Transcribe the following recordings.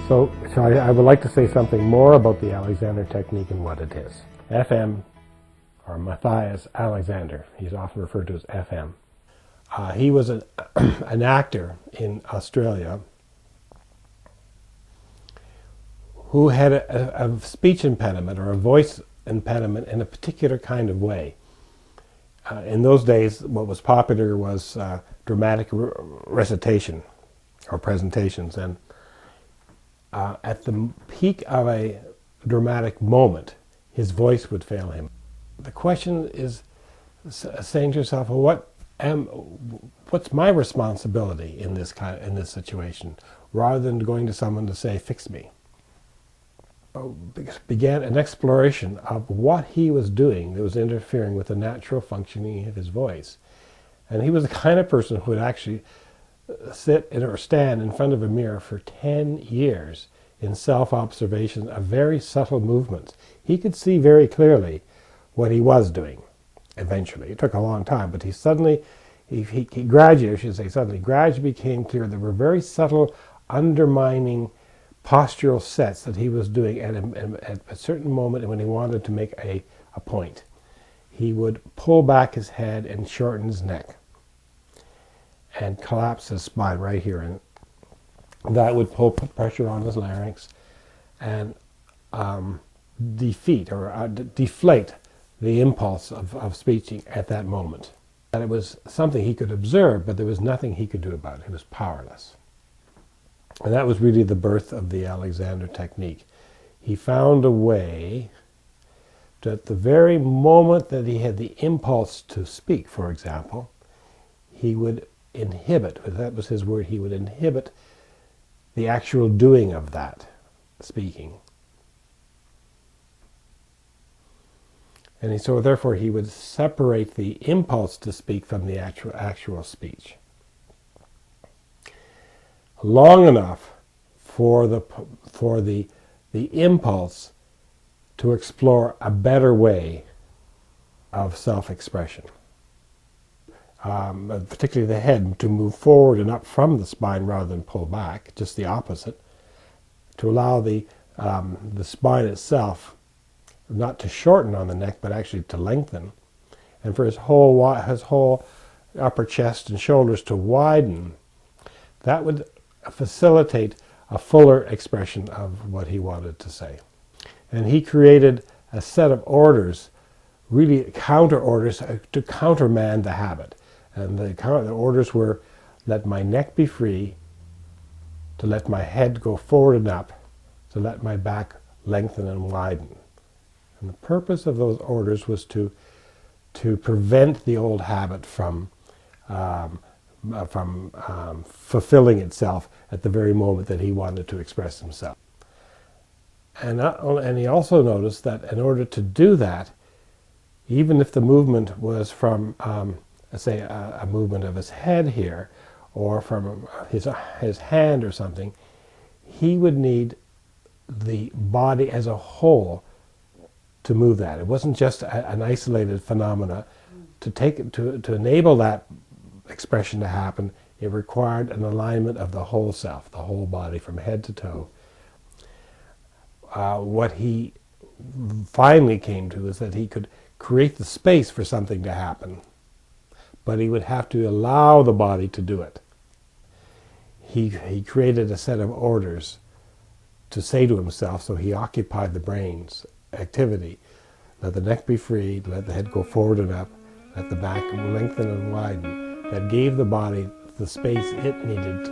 So I would like to say something more about the Alexander technique and what it is. FM, or Matthias Alexander, he's often referred to as FM. He was an actor in Australia who had a speech impediment or a voice impediment in a particular kind of way. In those days, what was popular was dramatic recitation or presentations, and at the peak of a dramatic moment, his voice would fail him. The question is saying to yourself, well, what's my responsibility in this situation, rather than going to someone to say, fix me. Began an exploration of what he was doing that was interfering with the natural functioning of his voice. And he was the kind of person who would actually sit or stand in front of a mirror for 10 years in self-observation of very subtle movements. He could see very clearly what he was doing eventually. It took a long time, but he gradually became clear there were very subtle undermining postural sets that he was doing at a certain moment when he wanted to make a point. He would pull back his head and shorten his neck and collapse his spine right here, and that would put pressure on his larynx and deflate the impulse of speaking at that moment. And it was something he could observe, but there was nothing he could do about it. He was powerless. And that was really the birth of the Alexander technique. He found a way to, at the very moment that he had the impulse to speak, for example, he would inhibit, that was his word, he would inhibit the actual doing of that speaking. And so therefore he would separate the impulse to speak from the actual speech. Long enough for the impulse to explore a better way of self-expression. Particularly the head to move forward and up from the spine rather than pull back, just the opposite, to allow the spine itself not to shorten on the neck but actually to lengthen, and for his whole upper chest and shoulders to widen. That would facilitate a fuller expression of what he wanted to say. And he created a set of orders, really counter orders, to countermand the habit. And the orders were, let my neck be free, to let my head go forward and up, to let my back lengthen and widen. And the purpose of those orders was to prevent the old habit from fulfilling itself at the very moment that he wanted to express himself. And he also noticed that in order to do that, even if the movement was from, say, a movement of his head here, or from his hand or something, he would need the body as a whole to move that. It wasn't just an isolated phenomena. To enable that expression to happen, it required an alignment of the whole self, the whole body, from head to toe. What he finally came to is that he could create the space for something to happen, but he would have to allow the body to do it. He created a set of orders to say to himself, so he occupied the brain's activity. Let the neck be free, let the head go forward and up, let the back lengthen and widen. That gave the body the space it needed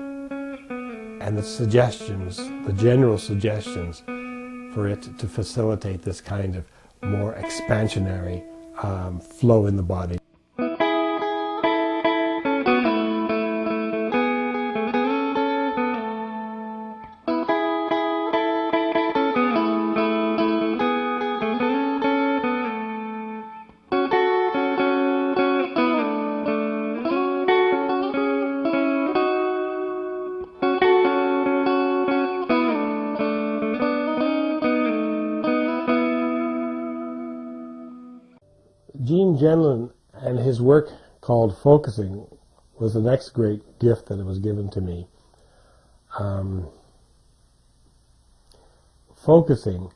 and the suggestions, the general suggestions, for it to facilitate this kind of more expansionary flow in the body. Gene Genlin and his work called Focusing was the next great gift that was given to me. focusing,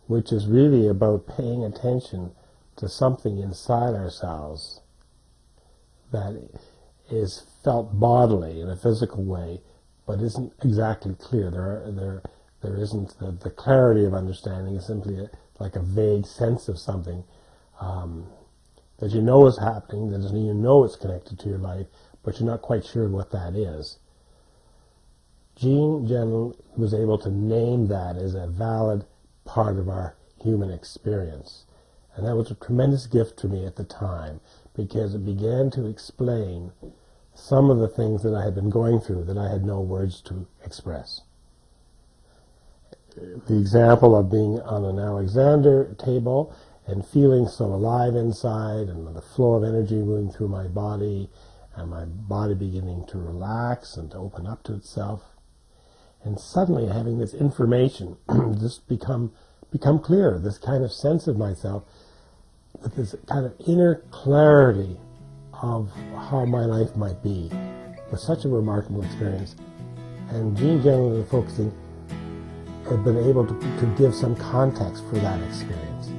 which is really about paying attention to something inside ourselves that is felt bodily in a physical way, but isn't exactly clear. There isn't the clarity of understanding. It's simply like a vague sense of something that you know is happening, that you know it's connected to your life, but you're not quite sure what that is. Jean Gentle was able to name that as a valid part of our human experience. And that was a tremendous gift to me at the time, because it began to explain some of the things that I had been going through that I had no words to express. The example of being on an Alexander table and feeling so alive inside, and the flow of energy moving through my body, and my body beginning to relax and to open up to itself. And suddenly having this information just become clear, this kind of sense of myself, with this kind of inner clarity of how my life might be, was such a remarkable experience. And Jean Gentle and Focusing had been able to give some context for that experience.